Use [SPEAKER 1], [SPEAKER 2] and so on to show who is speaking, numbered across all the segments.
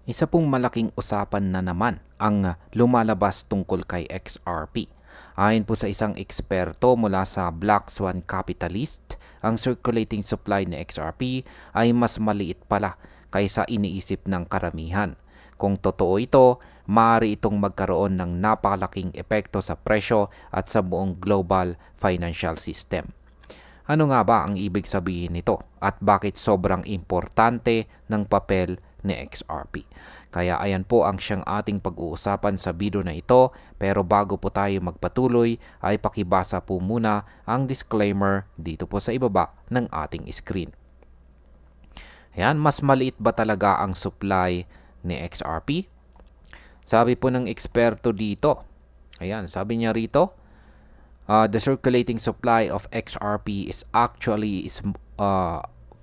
[SPEAKER 1] Isa pong malaking usapan na naman ang lumalabas tungkol kay XRP. Ayon po sa isang eksperto mula sa Black Swan Capitalist, ang circulating supply ni XRP ay mas maliit pala kaysa iniisip ng karamihan. Kung totoo ito, maaari itong magkaroon ng napakalaking epekto sa presyo at sa buong global financial system. Ano nga ba ang ibig sabihin nito at bakit sobrang importante ng papel ni XRP? Kaya ayan po ang siyang ating pag-uusapan sa video na ito, pero bago po tayo magpatuloy ay pakibasa po muna ang disclaimer dito po sa ibaba ng ating screen. Ayan, mas maliit ba talaga ang supply ni XRP? Sabi po ng eksperto dito, ayan, sabi niya rito, the circulating supply of XRP is actually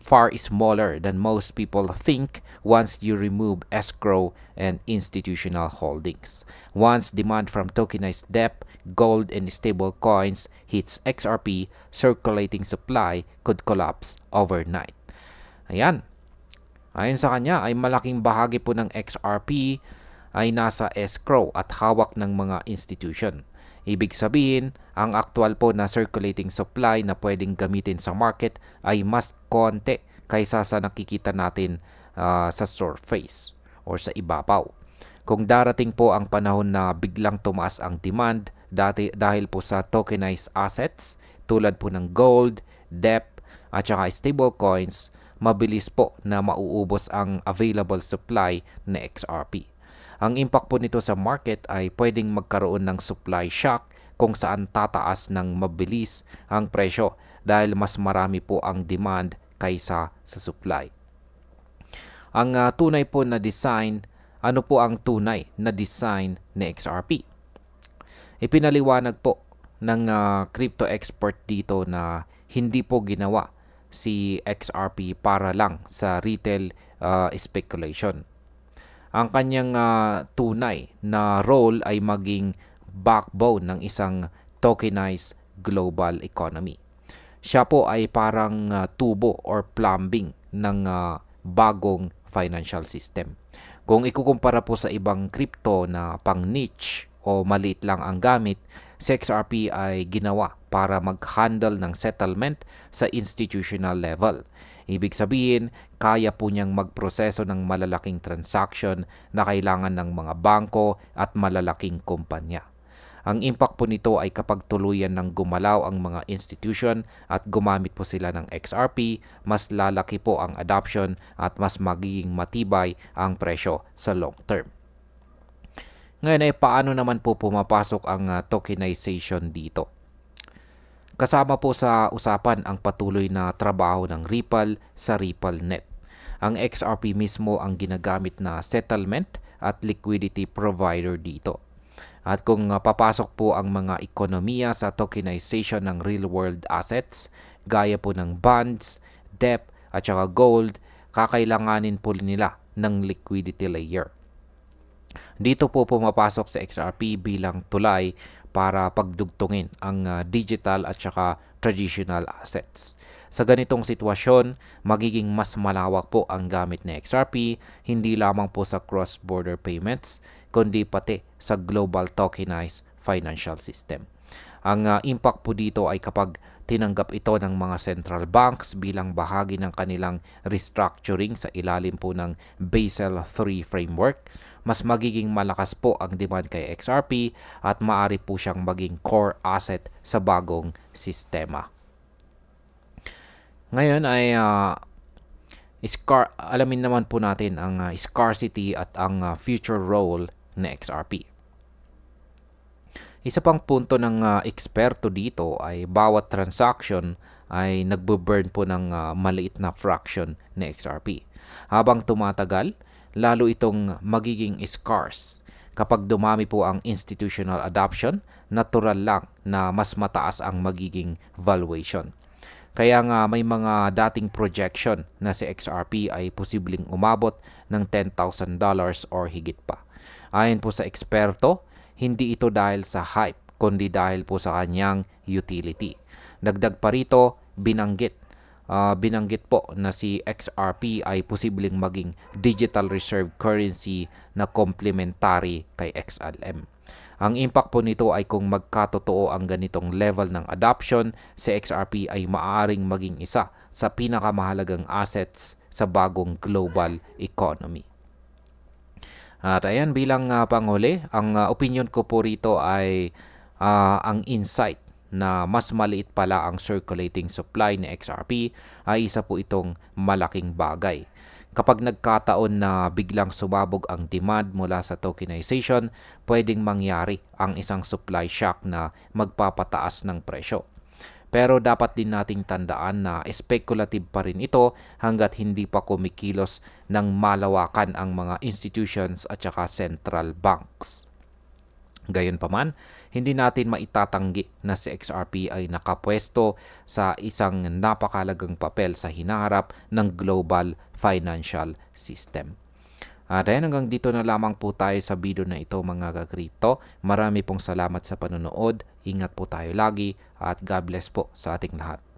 [SPEAKER 1] far smaller than most people think once you remove escrow and institutional holdings. Once demand from tokenized debt, gold, and stable coins hits XRP, circulating supply could collapse overnight. Ayan. Ayon sa kanya ay malaking bahagi po ng XRP ay nasa escrow at hawak ng mga institution. Ibig sabihin, ang aktual po na circulating supply na pwedeng gamitin sa market ay mas konti kaysa sa nakikita natin sa surface or sa ibabaw. Kung darating po ang panahon na biglang tumaas ang demand dahil po sa tokenized assets tulad po ng gold, debt at saka stable coins, mabilis po na mauubos ang available supply na XRP. Ang impact po nito sa market ay pwedeng magkaroon ng supply shock kung saan tataas ng mabilis ang presyo dahil mas marami po ang demand kaysa sa supply. Ang tunay po na design, ano po ang tunay na design ni XRP? Ipinaliwanag po ng crypto expert dito na hindi po ginawa si XRP para lang sa retail speculation. Ang kanyang tunay na role ay maging backbone ng isang tokenized global economy. Siya po ay parang tubo or plumbing ng bagong financial system. Kung ikukumpara po sa ibang crypto na pang niche o maliit lang ang gamit, si XRP ay ginawa para mag-handle ng settlement sa institutional level. Ibig sabihin, kaya po niyang magproseso ng malalaking transaction na kailangan ng mga bangko at malalaking kumpanya. Ang impact po nito ay kapag tuluyan ng gumalaw ang mga institution at gumamit po sila ng XRP, mas lalaki po ang adoption at mas magiging matibay ang presyo sa long term. Ngayon ay paano naman po pumapasok ang tokenization dito? Kasama po sa usapan ang patuloy na trabaho ng Ripple sa RippleNet. Ang XRP mismo ang ginagamit na settlement at liquidity provider dito. At kung papasok po ang mga ekonomiya sa tokenization ng real-world assets, gaya po ng bonds, debt at saka gold, kakailanganin po nila ng liquidity layer. Dito po pumapasok sa XRP bilang tulay para pagdugtungin ang digital at saka traditional assets. Sa ganitong sitwasyon, magiging mas malawak po ang gamit ng XRP, hindi lamang po sa cross-border payments, kundi pati sa global tokenized financial system. Ang impact po dito ay kapag tinanggap ito ng mga central banks bilang bahagi ng kanilang restructuring sa ilalim po ng Basel III framework, mas magiging malakas po ang demand kay XRP at maaari po siyang maging core asset sa bagong sistema. Ngayon ay alamin naman po natin ang scarcity at ang future role ng XRP. Isa pang punto ng eksperto dito ay bawat transaction ay nagbo-burn po ng maliit na fraction ng XRP. Habang tumatagal, lalo itong magiging scarce. Kapag dumami po ang institutional adoption, natural lang na mas mataas ang magiging valuation. Kaya nga may mga dating projection na si XRP ay posibleng umabot ng $10,000 or higit pa. Ayon po sa eksperto, hindi ito dahil sa hype, kundi dahil po sa kanyang utility. Dagdag pa rito, binanggit binanggit po na si XRP ay posibleng maging digital reserve currency na complementary kay XLM. Ang impact po nito ay kung magkatotoo ang ganitong level ng adoption, si XRP ay maaaring maging isa sa pinakamahalagang assets sa bagong global economy. At ayan, bilang panghuli, ang opinion ko po rito ay ang insight na mas maliit pala ang circulating supply ni XRP ay isa po itong malaking bagay. Kapag nagkataon na biglang sumabog ang demand mula sa tokenization, pwedeng mangyari ang isang supply shock na magpapataas ng presyo. Pero dapat din nating tandaan na speculative pa rin ito hanggat hindi pa kumikilos ng malawakan ang mga institutions at saka central banks. Gayunpaman, hindi natin maitatanggi na si XRP ay nakapwesto sa isang napakalagang papel sa hinaharap ng global financial system. At ayan, hanggang dito na lamang po tayo sa video na ito mga ka-crypto. Marami pong salamat sa panonood. Ingat po tayo lagi at God bless po sa ating lahat.